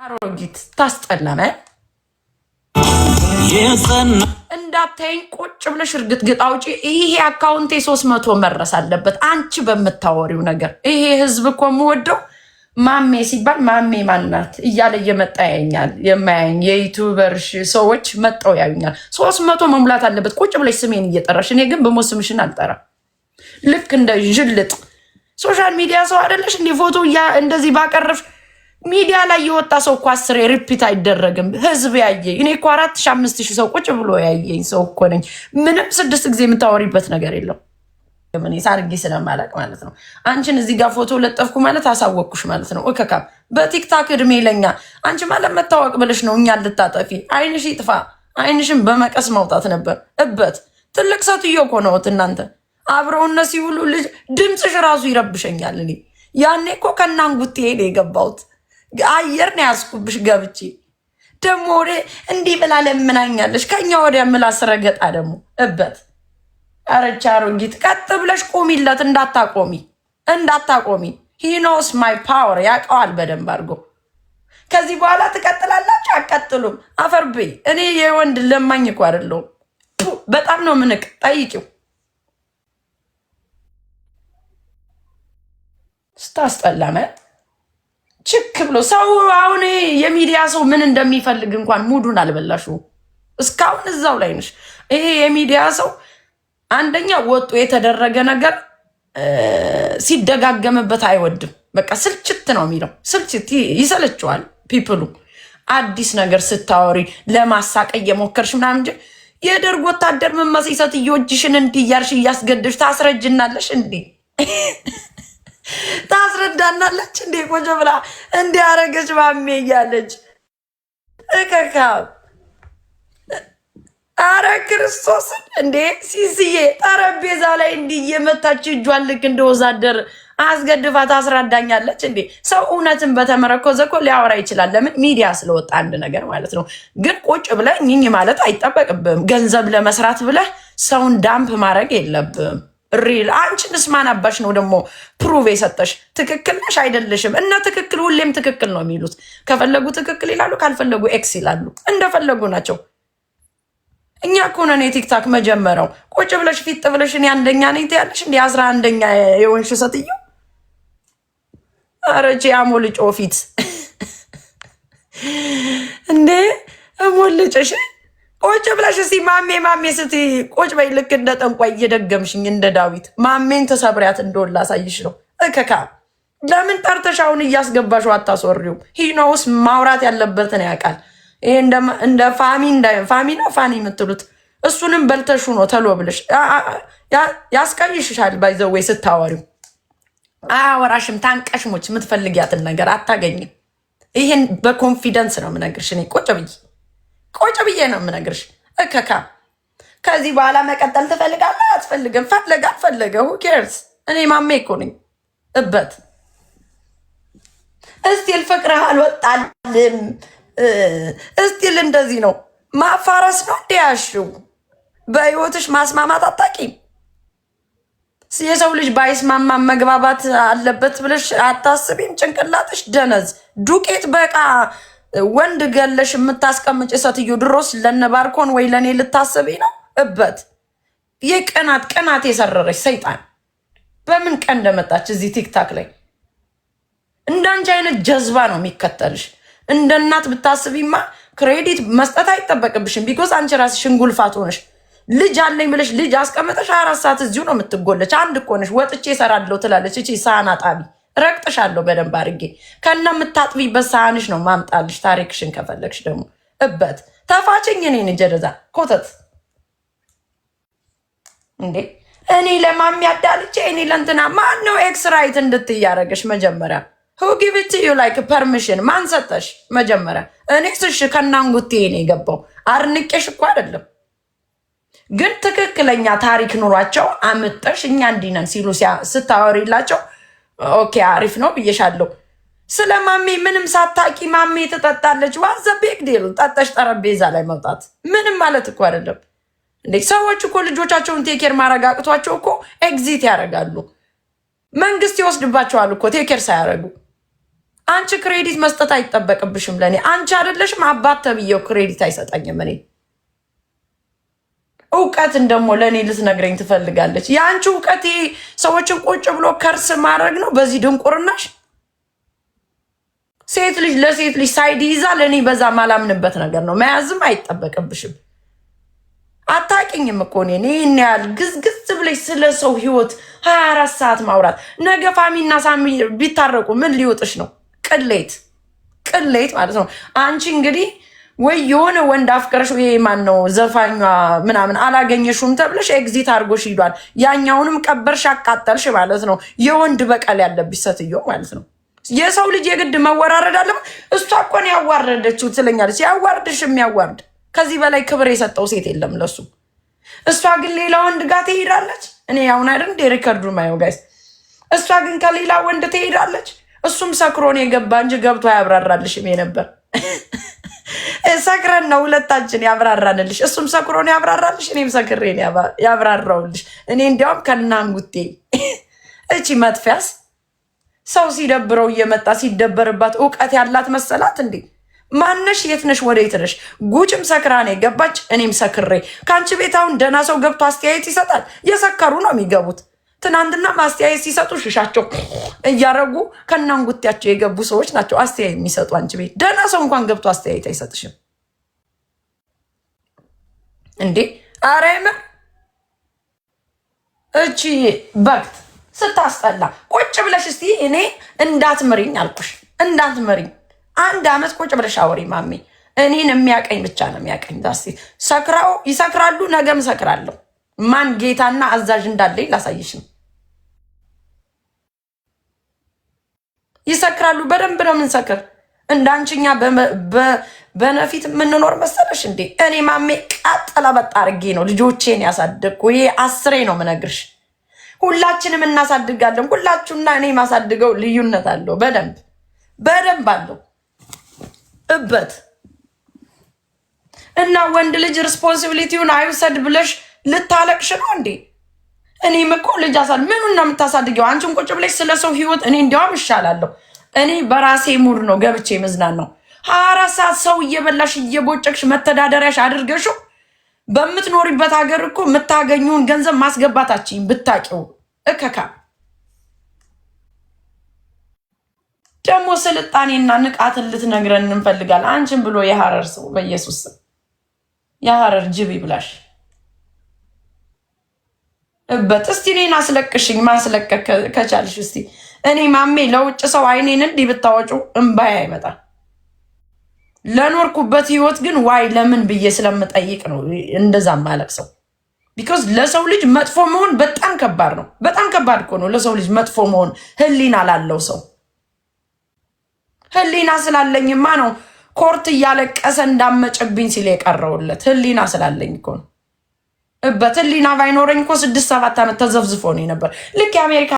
አሮጊት ታስጠላመ እንዳታይኝ ቁጭ ብለሽ እርግጥግጥ አውጪ። ይሄ አካውንቴ 300 መድረስ አለበት። አንቺ በምታወሪው ነገር ይሄ ህዝብ እኮ የምወደው ማሜ ሲባል ማሜ ማናት እያለ እየመጣ ያኛል። የማያኝ የዩቲዩበርሽ ሰዎች መጣው ያዩኛል። 300 መሙላት አለበት ቁጭ ብለሽ ስሜን እየጠራሽ። እኔ ግን በሞት ስምሽን አልጠራም። ልክ እንደ ጅልጥ ሶሻል ሚዲያ ሰው አይደለሽ እንዴ? ፎቶ እንደዚህ ባቀረብሽ ሚዲያ ላይ የወጣ ሰው እኮ 10 ሪፒት አይደረግም። ህዝብ ያየኝ እኔ እኮ 4000 5000 ሰው ቁጭ ብሎ ያየኝ ሰው እኮ ነኝ። ምንም 6 ጊዜ የምታወሪበት ነገር የለም። ምን ሳርጊ ስለማላቅ ማለት ነው። አንቺን እዚህ ጋር ፎቶ ለጠፍኩ ማለት አሳወቅኩሽ ማለት ነው። እከካም በቲክታክ እድሜ ለኛ አንቺ ማለት መታወቅ ብለሽ ነው እኛን ልታጠፊ። አይንሽ ይጥፋ። አይንሽን በመቀስ ማውጣት ነበር እበት። ትልቅ ሰትዮ እኮ ነዎት እናንተ። አብረውነ ሲውሉ ልጅ ድምፅሽ ራሱ ይረብሸኛል። እኔ ያኔ እኮ ከናንጉቴ ነው የገባሁት። አየር ነው ያስኩብሽ ገብቼ። ደግሞ ወደ እንዲህ ብላ ለምናኛለሽ። ከኛ ወዲያ ምላስ ረገጣ ደግሞ እበት። አረቻ አሮጊት ቀጥ ብለሽ ቆሚለት። እንዳታቆሚ he knows my power ያውቀዋል በደንብ አድርጎ። ከዚህ በኋላ ትቀጥላላችሁ አቀጥሉም። አፈርብይ። እኔ የወንድ ለማኝ እኮ አይደለሁም። በጣም ነው ምንቅ። ጠይቂው ስታስጠላመ ችክ ብሎ ሰው። አሁን የሚዲያ ሰው ምን እንደሚፈልግ እንኳን ሙዱን አልበላሽው። እስካሁን እዛው ላይ ነሽ። ይሄ የሚዲያ ሰው አንደኛ ወጡ የተደረገ ነገር ሲደጋገምበት አይወድም። በቃ ስልችት ነው የሚለው። ስልችት ይሰለችዋል ፒፕሉ። አዲስ ነገር ስታወሪ ለማሳቀ እየሞከርሽ ምናምን እንጂ የደርግ ወታደር መመሰይ ሴትዮ እጅሽን እንዲህ እያልሽ እያስገድሽ ታስረጅናለሽ እንዴ? ታስረዳናለች እንዴ? ቆንጆ ብላ እንዲህ አረገች ማሜ እያለች እከካ። አረ ክርስቶስን እንዴ ሲስዬ ጠረጴዛ ላይ እንዲህ እየመታች እጇን ልክ እንደ ወዛደር አስገድፋ ታስረዳኛለች እንዴ? ሰው እውነትን በተመረኮዘ እኮ ሊያወራ ይችላል። ለምን ሚዲያ ስለወጣ አንድ ነገር ማለት ነው። ግን ቁጭ ብለህ እኝኝ ማለት አይጠበቅብህም። ገንዘብ ለመስራት ብለህ ሰውን ዳምፕ ማድረግ የለብህም። ሪል አንቺንስ ማን አባሽ ነው ደግሞ ፕሩቭ የሰጠሽ? ትክክል ነሽ አይደለሽም? እና ትክክል ሁሌም ትክክል ነው የሚሉት። ከፈለጉ ትክክል ይላሉ፣ ካልፈለጉ ኤክስ ይላሉ። እንደፈለጉ ናቸው። እኛ እኮ ነን የቲክታክ መጀመሪያው። ቁጭ ብለሽ ፊት ብለሽ እኔ አንደኛ ነኝ ትያለሽ እንዴ? 11ኛ የወንሽ ሴትዮ። አረቼ አሞልጮ ፊት እንዴ እሞልጭሽ። ቁጭ ብለሽ እስኪ ማሜ ስትይ ቁጭ በይ። ልክ እንደ ጠንቋይ እየደገምሽኝ እንደ ዳዊት ማሜን ተሰብሪያት እንደሆን ላሳይሽ ነው። እከካ ለምን ጠርተሻውን እያስገባሽው አታስወሪው? ሂኖውስ ማውራት ያለበትን ያውቃል። ይሄ እንደ ፋሚ ነው ፋኒ የምትሉት እሱንም በልተሹ ነው ተሎ ብለሽ ያስቀይሽሻል። ባይዘወይ ስታወሪው አያወራሽም። ታንቀሽሞች የምትፈልጊያትን ነገር አታገኝም። ይሄን በኮንፊደንስ ነው የምነግርሽ። እኔ ቁጭ ብዬ ነው የምነግርሽ። እከካ ከዚህ በኋላ መቀጠል ትፈልጋለህ አትፈልግም? ፈለገ who cares? እኔ ማሜ እኮ ነኝ እበት። እስቲል ፍቅርህ አልወጣልም። እስቲል እንደዚህ ነው ማፋረስ ነው እንዲያሽው። በህይወትሽ ማስማማት አታውቂም። የሰው ልጅ ባይስማማ መግባባት አለበት ብለሽ አታስቢም? ጭንቅላትሽ ደነዝ ዱቄት በቃ ወንድ ገለሽ የምታስቀምጭ ሴትዮ ድሮስ ለነባርኮን ወይ ለኔ ልታስቢ ነው እበት። ቅናት የሰረረች ሰይጣን በምን ቀን እንደመጣች እዚህ ቲክታክ ላይ እንዳንቺ አይነት ጀዝባ ነው የሚከተልሽ። እንደ እናት ብታስቢማ ክሬዲት መስጠት አይጠበቅብሽም። ቢኮዝ አንቺ ራስሽ ሽንጉልፋት ሆነሽ ልጅ አለኝ ብለሽ ልጅ አስቀምጠሽ 4 ሰዓት እዚሁ ነው የምትጎለች። አንድ እኮ ነሽ። ወጥቼ እሰራለሁ ትላለች እቺ ሳህን አጣቢ። ረቅጥሻለሁ በደንብ አድርጌ ከነ የምታጥቢበት ሳህንሽ ነው ማምጣልሽ። ታሪክሽን ከፈለግሽ ደግሞ እበት ተፋችኝ። እኔን ጀደዛ ኮተት እንዴ እኔ ለማሚ ያዳልቼ እኔ ለእንትና ማን ነው ኤክስ ራይት እንድትያረገሽ መጀመሪያ? who give it to you like permission? ማን ሰጠሽ መጀመሪያ? እኔ ስሽ ከናንጉቴ ነው የገባው። አርንቄሽ እኮ አይደለም። ግን ትክክለኛ ታሪክ ኑሯቸው አምጠሽ እኛ እንዲነን ሲሉ ስታወሪላቸው ኦኬ አሪፍ ነው ብዬሻለሁ። ስለ ማሜ ምንም ሳታቂ ማሜ ትጠጣለች። ዋዘ ቢግ ዲል ጠጠሽ ጠረጴዛ ላይ መውጣት ምንም ማለት እኮ አይደለም እንዴ። ሰዎች እኮ ልጆቻቸውን ቴኬር ማድረግ አቅቷቸው እኮ ኤግዚት ያደርጋሉ። መንግስት ይወስድባቸዋል እኮ ቴኬር ሳያደርጉ። አንቺ ክሬዲት መስጠት አይጠበቅብሽም ለኔ። አንቺ አይደለሽም አባት ተብዬው ክሬዲት አይሰጠኝም። እኔ እውቀትን ደግሞ ለኔ ልትነግረኝ ትፈልጋለች። የአንቺ እውቀት ሰዎችን ቁጭ ብሎ ከርስ ማድረግ ነው። በዚህ ድንቁርናሽ ሴት ልጅ ለሴት ልጅ ሳይድ ይዛ ለኔ በዛ ማላምንበት ነገር ነው። መያዝም አይጠበቅብሽም። አታውቂኝም እኮ እኔ ይህን ያህል ግዝግዝ ብለሽ ስለ ሰው ህይወት 24 ሰዓት ማውራት። ነገ ፋሚና ሳሚ ቢታረቁ ምን ሊወጥሽ ነው? ቅሌት ማለት ነው። አንቺ እንግዲህ ወይ የሆነ ወንድ አፍቀረሽ ወይ ማን ነው ዘፋኟ ምናምን አላገኘሽውም ተብለሽ ኤግዚት አድርጎሽ ሂዷል። ያኛውንም ቀበርሽ አቃጠልሽ ማለት ነው። የወንድ በቀል ያለብሽ ሴትዮ ማለት ነው። የሰው ልጅ የግድ መወራረድ አለ። እሷ እኮ ነው ያዋረደችው ትለኛለች። ያዋርድሽ የሚያዋርድ ከዚህ በላይ ክብር የሰጠው ሴት የለም ለሱ። እሷ ግን ሌላ ወንድ ጋር ትሄዳለች። እኔ አሁን አይደል እንደ ሪከርዱ ማየው ጋይስ። እሷ ግን ከሌላ ወንድ ትሄዳለች። እሱም ሰክሮን የገባ እንጂ ገብቶ ያብራራልሽም የነበር ሰክረን ነው ሁለታችን ያብራራንልሽ። እሱም ሰክሮን ያብራራልሽ፣ እኔም ሰክሬን ያብራራውልሽ። እኔ እንዲያውም ከናንጉቴ እቺ መጥፊያስ ሰው ሲደብረው እየመጣ ሲደበርባት እውቀት ያላት መሰላት እንዴ? ማነሽ? የትነሽ? ወዴት ነሽ? ጉጭም ሰክራኔ ገባች፣ እኔም ሰክሬ። ከአንቺ ቤት አሁን ደህና ሰው ገብቶ አስተያየት ይሰጣል? የሰከሩ ነው የሚገቡት። ትናንትና ማስተያየት ሲሰጡ ሽሻቸው እያረጉ ከናንጉቴያቸው የገቡ ሰዎች ናቸው አስተያየት የሚሰጡ። አንቺ ቤት ደህና ሰው እንኳን ገብቶ አስተያየት አይሰጥሽም እንዴ? አሬም እቺ በግት ስታስጠላ ቁጭ ብለሽ እስቲ እኔ እንዳትምሪኝ አልኩሽ፣ እንዳትምሪኝ። 1 ዓመት ቁጭ ብለሽ አውሪ ማሜ። እኔን የሚያቀኝ ብቻ ነው የሚያቀኝ። ዳስ ሰክራው ይሰክራሉ፣ ነገም ሰክራለሁ። ማን ጌታና አዛዥ እንዳለኝ ላሳይሽ ነው። ይሰክራሉ፣ በደንብ ነው የምንሰክር። እንዳንቺኛ በነፊት የምንኖር መሰለሽ እንዴ? እኔ ማሜ ቃጠላ በጣ አርጌ ነው ልጆቼን ያሳደግኩ። ይሄ 10 ነው ምነግርሽ። ሁላችንም እናሳድጋለን። ሁላችሁና እኔ ማሳድገው ልዩነት አለው። በደንብ አለው እበት እና ወንድ ልጅ ሪስፖንሲቢሊቲውን አይውሰድ ብለሽ ልታለቅሽ ነው እንዴ? እኔም እኮ ልጅ ምኑን ነው የምታሳድገው? አንቺን ቁጭ ብለሽ ስለ ሰው ህይወት እኔ እንዲያውም ይሻላለሁ። እኔ በራሴ ሙድ ነው ገብቼ መዝናን ነው። 24 ሰዓት ሰው እየበላሽ እየቦጨቅሽ መተዳደሪያሽ አድርገሽው በምትኖሪበት ሀገር እኮ የምታገኙን ገንዘብ ማስገባታችን ብታቂው እከካ ደግሞ ስልጣኔና ንቃትን ልትነግረን እንፈልጋለን። አንቺን ብሎ የሐረር ሰው በኢየሱስ ስም የሐረር ጅብ ይብላሽ። እስቲ እኔን አስለቅሽኝ፣ ማስለቀቅ ከቻልሽ እስቲ። እኔ ማሜ ለውጭ ሰው አይኔን እንዲህ ብታወጩ እምባዬ አይመጣም። ለኖርኩበት ህይወት ግን ዋይ ለምን ብዬ ስለምጠይቅ ነው እንደዛ ማለቅ ሰው። ቢኮዝ ለሰው ልጅ መጥፎ መሆን በጣም ከባድ ነው። በጣም ከባድ እኮ ነው ለሰው ልጅ መጥፎ መሆን። ህሊና ላለው ሰው ህሊና ስላለኝማ ነው ኮርት እያለቀሰ እንዳመጨብኝ ሲል የቀረውለት። ህሊና ስላለኝ እኮ ነው። ህሊና ባይኖረኝ እኮ 6-7 ዓመት ተዘፍዝፎ ነው ነበር ልክ የአሜሪካ